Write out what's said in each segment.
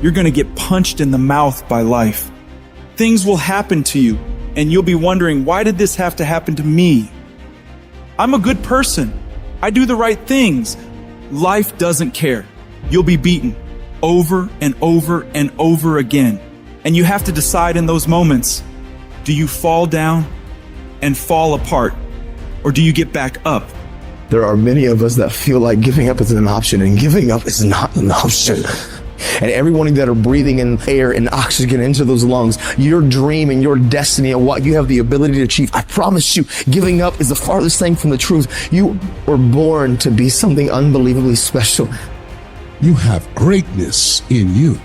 you're going to get punched in the mouth by life. Things will happen to you, and you'll be wondering, why did this have to happen to me? I'm a good person. I do the right things. Life doesn't care. You'll be beaten over and over and over again. And you have to decide in those moments, do you fall down and fall apart, or do you get back up? There are many of us that feel like giving up is an option, and giving up is not an option. And everyone that are breathing in air and oxygen into those lungs, your dream and your destiny and what you have the ability to achieve, I promise you, giving up is the farthest thing from the truth. You were born to be something unbelievably special. You have greatness in you.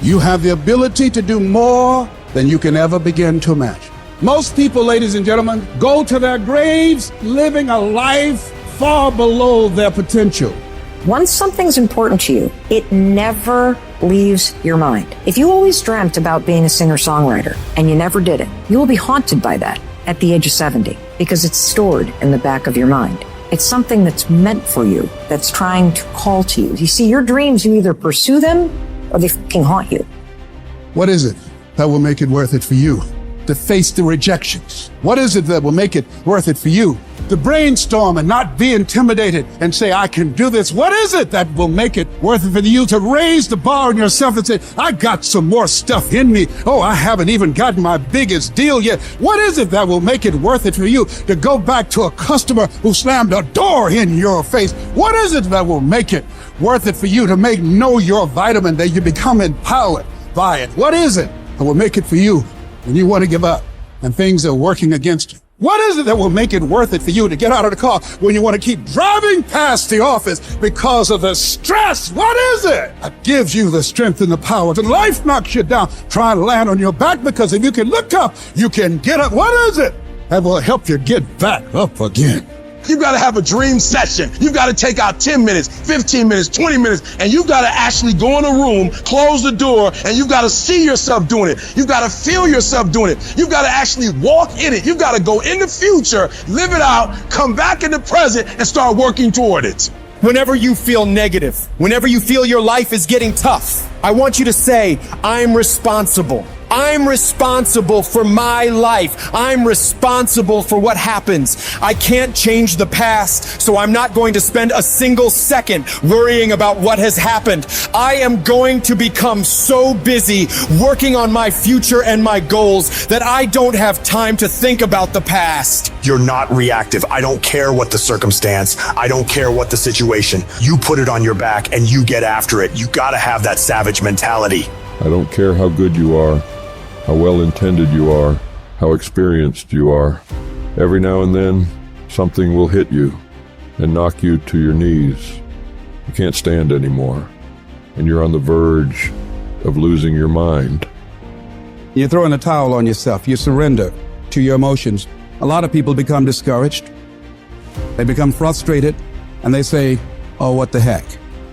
You have the ability to do more than you can ever begin to imagine. Most people, ladies and gentlemen, go to their graves living a life far below their potential. Once something's important to you, it never leaves your mind. If you always dreamt about being a singer-songwriter and you never did it, you will be haunted by that at the age of 70 because it's stored in the back of your mind. It's something that's meant for you, that's trying to call to you. You see, your dreams, you either pursue them or they fucking haunt you. What is it that will make it worth it for you to face the rejections? What is it that will make it worth it for you to brainstorm and not be intimidated and say, I can do this? What is it that will make it worth it for you to raise the bar on yourself and say, I got some more stuff in me. Oh, I haven't even gotten my biggest deal yet. What is it that will make it worth it for you to go back to a customer who slammed a door in your face? What is it that will make it worth it for you to know your vitamin, that you become empowered by it? What is it that will make it for you when you want to give up and things are working against you? What is it that will make it worth it for you to get out of the car when you want to keep driving past the office because of the stress? What is it that gives you the strength and the power when life knocks you down, trying to land on your back? Because if you can look up, you can get up. What is it that will help you get back up again? You've got to have a dream session. You've got to take out 10 minutes, 15 minutes, 20 minutes, and you've got to actually go in a room, close the door, and you've got to see yourself doing it. You've got to feel yourself doing it. You've got to actually walk in it. You've got to go in the future, live it out, come back in the present, and start working toward it. Whenever you feel negative, whenever you feel your life is getting tough, I want you to say, I'm responsible. I'm responsible for my life. I'm responsible for what happens. I can't change the past, so I'm not going to spend a single second worrying about what has happened. I am going to become so busy working on my future and my goals that I don't have time to think about the past. You're not reactive. I don't care what the circumstance. I don't care what the situation. You put it on your back and you get after it. You gotta have that savage mentality. I don't care how good you are, how well-intended you are, how experienced you are. Every now and then, something will hit you and knock you to your knees. You can't stand anymore, and you're on the verge of losing your mind. You throw in a towel on yourself. You surrender to your emotions. A lot of people become discouraged. They become frustrated, and they say, oh, what the heck?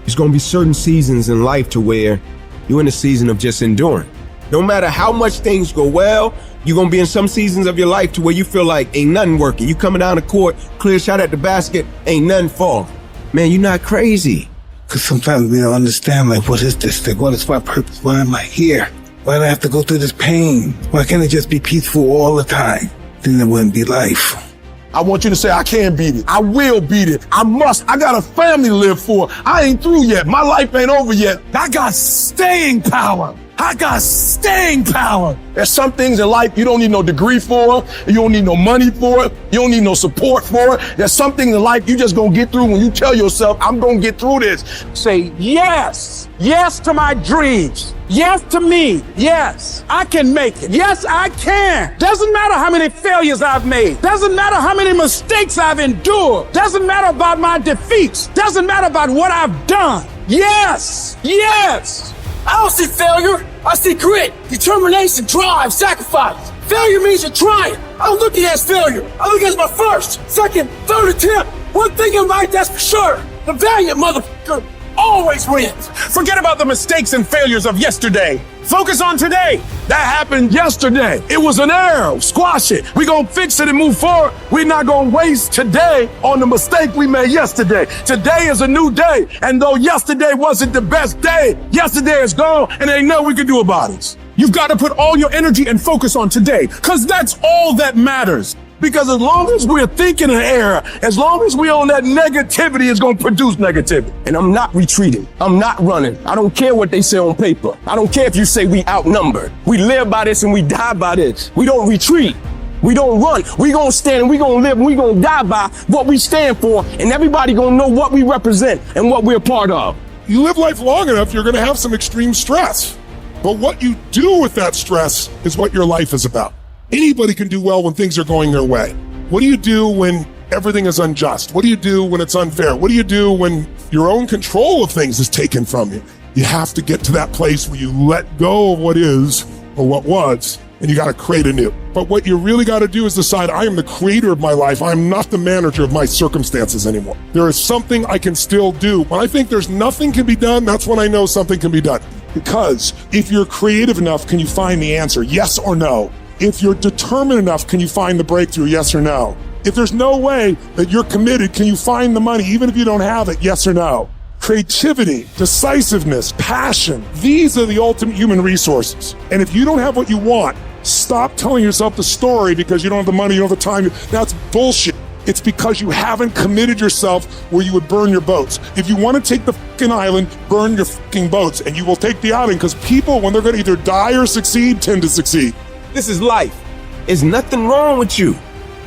There's going to be certain seasons in life to where you're in a season of just enduring. No matter how much things go well, you're going to be in some seasons of your life to where you feel like ain't nothing working. You coming down the court, clear shot at the basket, ain't nothing falling. Man, you're not crazy. Because sometimes we don't understand, like, what is this thing? What is my purpose? Why am I here? Why do I have to go through this pain? Why can't it just be peaceful all the time? Then it wouldn't be life. I want you to say, I can beat it. I will beat it. I must. I got a family to live for. I ain't through yet. My life ain't over yet. I got staying power. I got staying power. There's some things in life you don't need no degree for. You don't need no money for it. You don't need no support for it. There's some things in life you just gonna get through when you tell yourself, I'm gonna get through this. Say yes. Yes to my dreams. Yes to me. Yes, I can make it. Yes, I can. Doesn't matter how many failures I've made. Doesn't matter how many mistakes I've endured. Doesn't matter about my defeats. Doesn't matter about what I've done. Yes. Yes. I don't see failure. I see grit, determination, drive, sacrifice. Failure means you're trying. I don't look at it as failure. I look at it as my first, second, third attempt. One thing in life, that's for sure. The valiant motherfucker always wins. Forget about the mistakes and failures of yesterday. Focus on today. That happened yesterday. It was an error. Squash it. We're going to fix it and move forward. We're not going to waste today on the mistake we made yesterday. Today is a new day. And though yesterday wasn't the best day, yesterday is gone and there ain't nothing we can do about it. You've got to put all your energy and focus on today, because that's all that matters. Because as long as we're thinking an error, as long as we're on that negativity, it's going to produce negativity. And I'm not retreating. I'm not running. I don't care what they say on paper. I don't care if you say we outnumbered. We live by this and we die by this. We don't retreat. We don't run. We gonna stand and we gonna live and we gonna die by what we stand for, and everybody gonna know what we represent and what we're a part of. You live life long enough, you're going to have some extreme stress. But what you do with that stress is what your life is about. Anybody can do well when things are going their way. What do you do when everything is unjust? What do you do when it's unfair? What do you do when your own control of things is taken from you? You have to get to that place where you let go of what is or what was, and you got to create anew. But what you really got to do is decide, I am the creator of my life. I am not the manager of my circumstances anymore. There is something I can still do. When I think there's nothing can be done, that's when I know something can be done. Because if you're creative enough, can you find the answer? Yes or no? If you're determined enough, can you find the breakthrough? Yes or no? If there's no way that you're committed, can you find the money even if you don't have it? Yes or no? Creativity, decisiveness, passion, these are the ultimate human resources. And if you don't have what you want, stop telling yourself the story because you don't have the money, you don't have the time. That's bullshit. It's because you haven't committed yourself where you would burn your boats. If you want to take the fucking island, burn your fucking boats, and you will take the island, because people, when they're going to either die or succeed, tend to succeed. This is life. There's nothing wrong with you.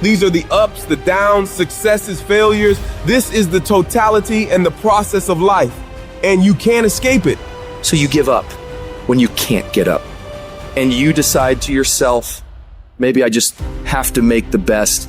These are the ups, the downs, successes, failures. This is the totality and the process of life, and you can't escape it. So you give up when you can't get up, and you decide to yourself, maybe I just have to make the best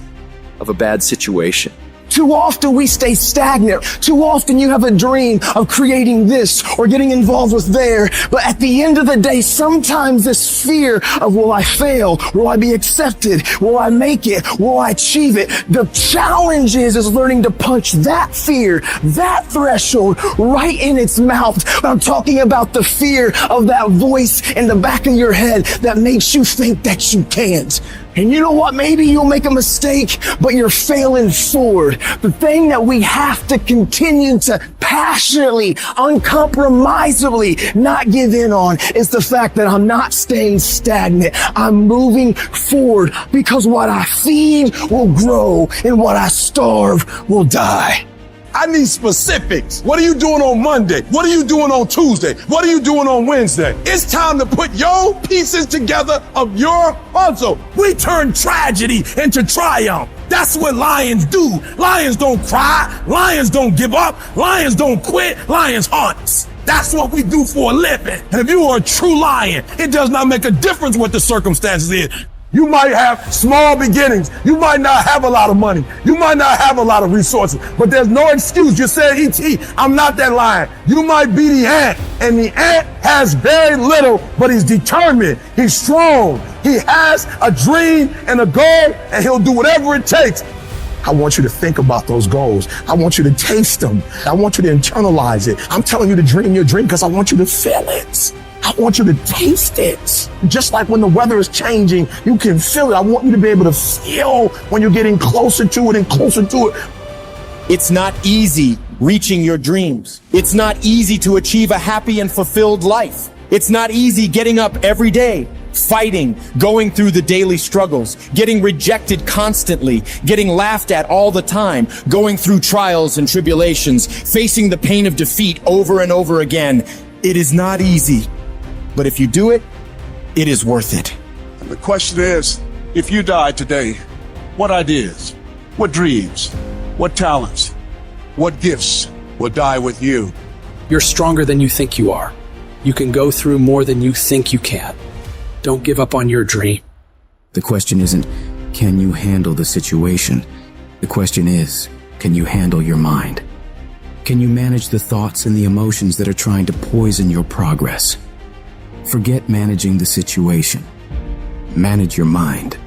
of a bad situation. Too often we stay stagnant. Too often you have a dream of creating this or getting involved with there. But at the end of the day, sometimes this fear of will I fail? Will I be accepted? Will I make it? Will I achieve it? The challenge is learning to punch that fear, that threshold right in its mouth. I'm talking about the fear of that voice in the back of your head that makes you think that you can't. And you know what? Maybe you'll make a mistake, but you're failing forward. The thing that we have to continue to passionately, uncompromisably not give in on is the fact that I'm not staying stagnant. I'm moving forward, because what I feed will grow and what I starve will die. I need specifics. What are you doing on Monday? What are you doing on Tuesday? What are you doing on Wednesday? It's time to put your pieces together of your puzzle. We turn tragedy into triumph. That's what lions do. Lions don't cry. Lions don't give up. Lions don't quit. Lions hunt. That's what we do for a living. And if you are a true lion, it does not make a difference what the circumstances is. You might have small beginnings. You might not have a lot of money. You might not have a lot of resources, but there's no excuse. You said, E.T., I'm not that lion. You might be the ant, and the ant has very little, but he's determined. He's strong. He has a dream and a goal, and he'll do whatever it takes. I want you to think about those goals. I want you to taste them. I want you to internalize it. I'm telling you to dream your dream because I want you to feel it. I want you to taste it. Just like when the weather is changing, you can feel it. I want you to be able to feel when you're getting closer to it and closer to it. It's not easy reaching your dreams. It's not easy to achieve a happy and fulfilled life. It's not easy getting up every day, fighting, going through the daily struggles, getting rejected constantly, getting laughed at all the time, going through trials and tribulations, facing the pain of defeat over and over again. It is not easy. But if you do it, it is worth it. And the question is, if you died today, what ideas, what dreams, what talents, what gifts will die with you? You're stronger than you think you are. You can go through more than you think you can. Don't give up on your dream. The question isn't, can you handle the situation? The question is, can you handle your mind? Can you manage the thoughts and the emotions that are trying to poison your progress? Forget managing the situation. Manage your mind.